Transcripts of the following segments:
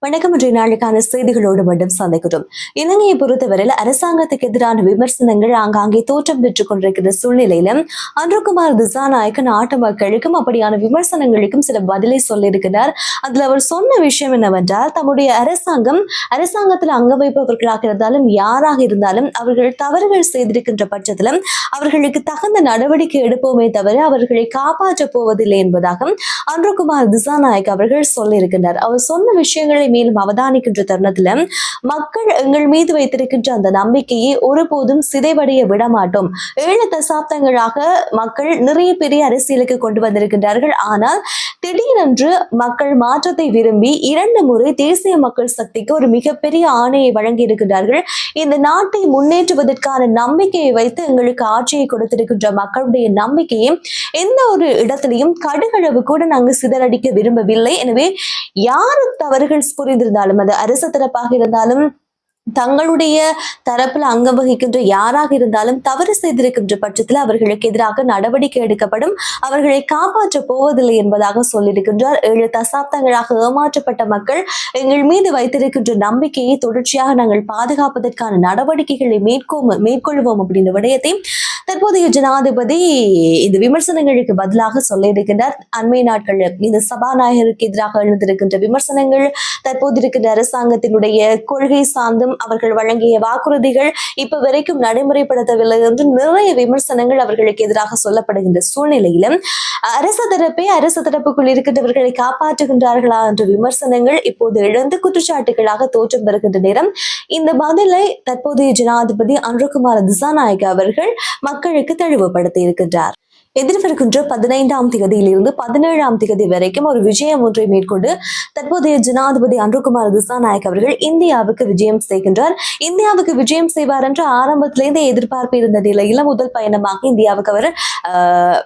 வணக்கம். இன்றைய நாளுக்கான செய்திகளோடு மட்டும் சந்திக்கிறோம். இலங்கையை பொறுத்தவரையில் அரசாங்கத்துக்கு எதிரான விமர்சனங்கள் ஆங்காங்கே தோற்றம் பெற்றுக் கொண்டிருக்கிற சூழ்நிலையிலும் அன்றுகுமார் திசாநாயக்க நாட்டு மக்களுக்கும் அப்படியான விமர்சனங்களுக்கும் சில பதிலை சொல்லியிருக்கிறார். அதுல அவர் சொன்ன விஷயம் என்னவென்றால், தம்முடைய அரசாங்கத்தில் அங்க வைப்பவர்களாக இருந்தாலும் யாராக இருந்தாலும் அவர்கள் தவறுகள் செய்திருக்கின்ற பட்சத்திலும் அவர்களுக்கு தகுந்த நடவடிக்கை எடுப்போமே தவிர அவர்களை காப்பாற்றப் போவதில்லை என்பதாக அன்றுகுமார் திசாநாயக் அவர்கள் சொல்லியிருக்கின்றார். அவர் சொன்ன விஷயங்களை மேலும் அவதானிக்கின்ற தருணத்துல மக்கள் எங்கள் மீது வைத்திருக்கின்ற அந்த நம்பிக்கையை ஒருபோதும் சிதைவடைய விடமாட்டோம். 7 தசாப்தங்களாக மக்கள் நிறைய பெரிய அரசியலுக்கு கொண்டு வந்திருக்கின்றார்கள். ஆனால் திடீரென்று மக்கள் மாற்றத்தை விரும்பி 2 முறை தேசிய மக்கள் சக்திக்கு ஒரு மிகப்பெரிய ஆணையை வழங்கி இருக்கின்றார்கள். இந்த நாட்டை முன்னேற்றுவதற்கான நம்பிக்கையை வைத்து எங்களுக்கு ஆட்சியை கொடுத்திருக்கின்ற மக்களுடைய நம்பிக்கையை எந்த ஒரு இடத்திலையும் கடுகளவு கூட நாங்கள் சிதறடிக்க விரும்பவில்லை. எனவே யாரு தவறுகள் புரிந்திருந்தாலும், அது அரசு தரப்பாக இருந்தாலும் தங்களுடைய தரப்புல அங்கம் வகிக்கின்ற யாராக இருந்தாலும் தவறு செய்திருக்கின்ற பட்சத்தில் அவர்களுக்கு எதிராக நடவடிக்கை எடுக்கப்படும், அவர்களை காப்பாற்ற போவதில்லை என்பதாக சொல்லியிருக்கின்றார். 7 தசாப்தங்களாக ஏமாற்றப்பட்ட மக்கள் எங்கள் மீது வைத்திருக்கின்ற நம்பிக்கையை தொடர்ச்சியாக நாங்கள் பாதுகாப்பதற்கான நடவடிக்கைகளை மேற்கொள்வோம் அப்படின்ற விடயத்தை தற்போதைய ஜனாதிபதி இந்த விமர்சனங்களுக்கு பதிலாக சொல்லியிருக்கின்றார். அண்மை நாட்களில் இந்த சபாநாயகருக்கு எதிராக எழுந்திருக்கின்ற விமர்சனங்கள், தற்போது இருக்கின்ற அரசாங்கத்தினுடைய கொள்கை சார்ந்தும் அவர்கள் வழங்கிய வாக்குறுதிகள் இப்ப வரைக்கும் நடைமுறைப்படுத்தவில்லை என்று நிறைய விமர்சனங்கள் அவர்களுக்கு எதிராக சொல்லப்படுகின்ற சூழ்நிலையிலும் அரசு தரப்புக்குள் இருக்கின்றவர்களை காப்பாற்றுகின்றார்களா என்ற விமர்சனங்கள் இப்போது எழுந்து குற்றச்சாட்டுகளாக தோற்றம் பெறுகின்ற நேரம் இந்த பதிலை தற்போதைய ஜனாதிபதி அன்றுகுமார் திசாநாயக்க அவர்கள் மக்களுக்கு தெளிவுபடுத்தி இருக்கின்றார். எதிர்வருகின்ற 15ஆம் தேதியிலிருந்து 17ஆம் தேதி வரைக்கும் ஒரு விஜயம் ஒன்றை மேற்கொண்டு தற்போதைய ஜனாதிபதி அன்றுகுமார் திசாநாயக் அவர்கள் இந்தியாவுக்கு விஜயம் செய்கின்றார். இந்தியாவுக்கு விஜயம் செய்வார் என்ற ஆரம்பத்திலிருந்தே எதிர்பார்ப்பு இருந்த நிலையில முதல் பயணமாக இந்தியாவுக்கு அவர்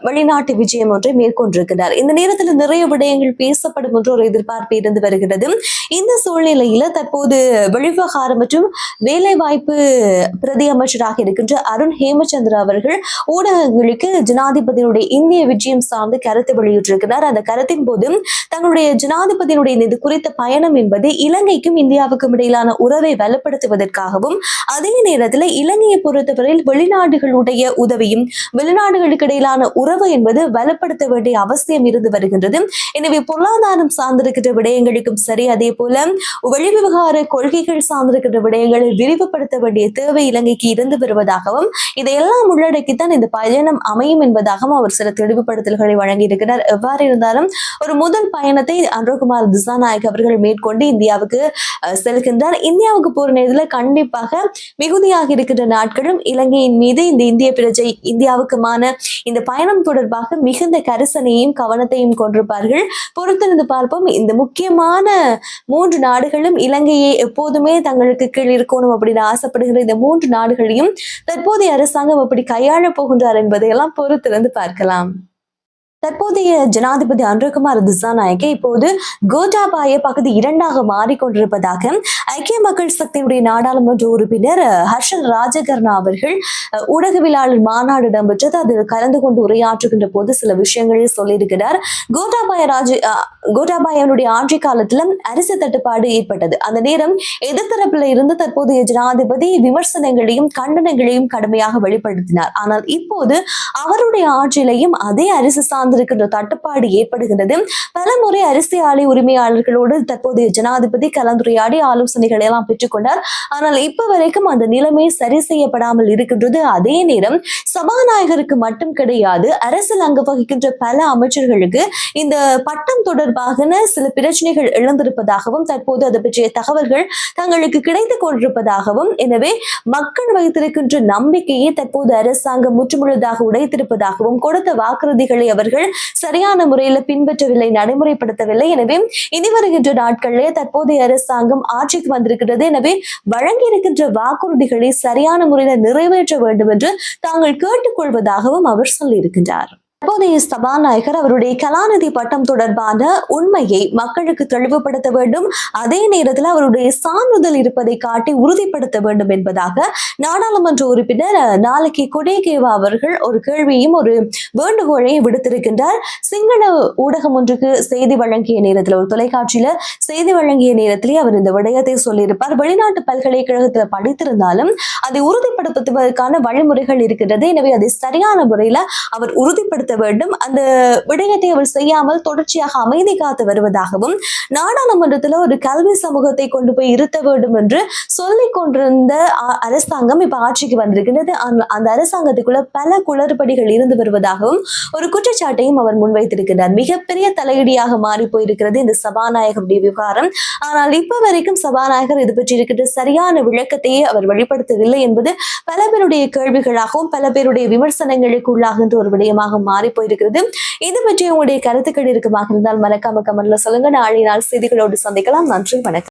வெளிநாட்டு விஜயம் ஒன்றை மேற்கொண்டிருக்கிறார். இந்த நேரத்தில் நிறைய விடயங்கள் பேசப்படும் என்று ஒரு எதிர்பார்ப்பு இருந்து வருகிறது. இந்த சூழ்நிலையில தற்போது வெளிவிவகாரம் மற்றும் வேலைவாய்ப்பு பிரதி அமைச்சராக இருக்கின்ற அருண் ஹேமச்சந்திரா அவர்கள் ஊடகங்களுக்கு ஜனாதிபதி இந்திய விஜயம் சார்ந்து கருத்து வெளியிட்டிருக்கிறார். அந்த கருத்தின் போது தங்களுடைய ஜனாதிபதியினுடைய இது குறித்த பயணம் என்பது இலங்கைக்கும் இந்தியாவுக்கும் இடையிலான உறவை வலுப்படுத்துவதற்காகவும், அதே நேரத்தில் இலங்கையை பொறுத்தவரையில் வெளிநாடுகளுடைய உதவியும் வெளிநாடுகளுக்கு இடையிலான உறவு என்பது வலுப்படுத்த வேண்டிய அவசியம் இருந்து வருகின்றது. எனவே பொருளாதாரம் சார்ந்திருக்கின்ற விடயங்களுக்கும் சரி, அதே போல வெளிவிவகார கொள்கைகள் சார்ந்திருக்கின்ற விடயங்களை விரிவுபடுத்த வேண்டிய தேவை இலங்கைக்கு இருந்து வருவதாகவும், இதையெல்லாம் உள்ளடக்கித்தான் இந்த பயணம் அமையும் என்பதாக அவர் சில தெளிவுபடுத்தல்களை வழங்கியிருக்கிறார். எவ்வாறு இருந்தாலும் ஒரு முதல் பயணத்தை அன்றுகுமார் திசாநாயக் அவர்கள் மேற்கொண்டு இந்தியாவுக்கு செல்கின்றார். இந்தியாவுக்கு போற நேரத்தில் கண்டிப்பாக மிகுதியாக இருக்கின்ற நாட்களும் இலங்கையின் மீது இந்த இந்திய பிரஜை இந்தியாவுக்குமான இந்த பயணம் தொடர்பாக மிகுந்த கரிசனையும் கவனத்தையும் கொண்டிருப்பார்கள். பொறுத்திருந்து பார்ப்போம். இந்த முக்கியமான 3 நாடுகளும் இலங்கையை எப்போதுமே தங்களுக்கு கீழ் இருக்கணும் அப்படின்னு ஆசைப்படுகிற இந்த 3 நாடுகளையும் தற்போதைய அரசாங்கம் எப்படி கையாள போகின்றார் என்பதையெல்லாம் பொறுத்திருந்து பார்க்கலாம். தற்போதைய ஜனாதிபதி அன்றுகுமார் திசாநாயக்க இப்போது கோட்டாபாய பகுதி 2ஆக மாறிக்கொண்டிருப்பதாக ஐக்கிய மக்கள் சக்தியுடைய நாடாளுமன்ற உறுப்பினர் ஹர்ஷன் ராஜகர்ணா அவர்கள் ஊடகவியலாளர் மாநாடு இடம்பெற்றது அதில் கலந்து கொண்டு உரையாற்றுகின்ற போது சில விஷயங்களை சொல்லியிருக்கிறார். கோட்டாபாயனுடைய ஆட்சி காலத்துல அரிசி தட்டுப்பாடு ஏற்பட்டது. அந்த நேரம் எதிர்த்தரப்புல இருந்து தற்போதைய ஜனாதிபதி விமர்சனங்களையும் கண்டனங்களையும் கடுமையாக வெளிப்படுத்தினார். ஆனால் இப்போது அவருடைய ஆட்சியிலையும் அதே அரிசி இருக்கின்ற தட்டுப்பாடு ஏற்படுகிறது. பல முறை அரிசி ஆலை உரிமையாளர்களோடு தற்போதைய ஜனாதிபதி கலந்துரையாடி ஆலோசனைகளை எல்லாம் பெற்றுக்கொண்டார். ஆனால் இப்ப வரைக்கும் அந்த நிலைமை சரி செய்யப்படாமல் இருக்கின்றது. அதே நேரம் சபாநாயகருக்கு மட்டும் கிடையாது, அரசில் அங்கு வகிக்கின்ற பல அமைச்சர்களுக்கு இந்த பட்டம் தொடர்பாக சில பிரச்சனைகள் எழுந்திருப்பதாகவும் தற்போது அது பற்றிய தகவல்கள் தங்களுக்கு கிடைத்துக் கொண்டிருப்பதாகவும், எனவே மக்கள் வைத்திருக்கின்ற நம்பிக்கையை தற்போது அரசாங்கம் முற்றுமுழுதாக உடைத்திருப்பதாகவும், கொடுத்த வாக்குறுதிகளை அவர்கள் சரியான முறையில் பின்பற்றவில்லை, நடைமுறைப்படுத்தவில்லை. எனவே இனி வருகின்ற நாட்களிலே தற்போதைய அரசாங்கம் ஆட்சிக்கு வந்திருக்கிறது. எனவே வழங்கி இருக்கின்ற வாக்குறுதிகளை சரியான முறையில் நிறைவேற்ற வேண்டும் என்று தாங்கள் கேட்டுக்கொள்வதாகவும் அவர் சொல்லியிருக்கின்றார். தற்போதைய சபாநாயகர் அவருடைய கலாநிதி பட்டம் தொடர்பான உண்மையை மக்களுக்கு தெளிவுபடுத்த வேண்டும், அதே நேரத்தில் அவருடைய சான்றிதழ் இருப்பதை காட்டி உறுதிப்படுத்த வேண்டும் என்பதாக நாடாளுமன்ற உறுப்பினர் நாளைக்கு கொடேகேவா அவர்கள் ஒரு கேள்வியும் ஒரு வேண்டுகோளையும் விடுத்திருக்கின்றார். சிங்கள ஊடகம் ஒன்றுக்கு செய்தி வழங்கிய நேரத்தில், ஒரு தொலைக்காட்சியில செய்தி வழங்கிய நேரத்திலே அவர் இந்த விடயத்தை சொல்லியிருப்பார். வெளிநாட்டு பல்கலைக்கழகத்தில் படித்திருந்தாலும் அதை உறுதிப்படுத்துவதற்கான வழிமுறைகள் இருக்கின்றது, எனவே அதை சரியான முறையில் அவர் உறுதிப்படுத்த வேண்டும். அந்த விடயத்தை அவர் செய்யாமல் தொடர்ச்சியாக அமைதி காத்து வருவதாகவும், நாடாளுமன்றத்தில் ஒரு கல்வி சமூகத்தை கொண்டு போய் இருத்த வேண்டும் என்று சொல்லிக் கொண்டிருந்த அரசாங்கம் இப்ப ஆட்சிக்கு வந்திருக்கின்றது. அந்த அரசாங்கத்துக்குள்ள பல குளறுபடிகள் இருந்து வருவதாகவும் ஒரு குற்றச்சாட்டையும் அவர் முன்வைத்திருக்கிறார். மிகப்பெரிய தலையீடியாக மாறி போயிருக்கிறது இந்த சபாநாயகருடைய விவகாரம். ஆனால் இப்ப வரைக்கும் சபாநாயகர் இது பற்றி இருக்கின்ற சரியான விளக்கத்தையே அவர் வெளிப்படுத்தவில்லை என்பது பல பேருடைய கேள்விகளாகவும் பல பேருடைய விமர்சனங்களுக்கு உள்ளாகின்ற ஒரு விடயமாக மாறி போயிருக்கிறது. இது பற்றி உங்களுடைய கருத்துக்கள் இருக்குமாக இருந்தால் மறக்காம கமெண்ட்ல சொல்லுங்க. நாளை நாள் செய்திகளோடு சந்திக்கலாம். நன்றி, வணக்கம்.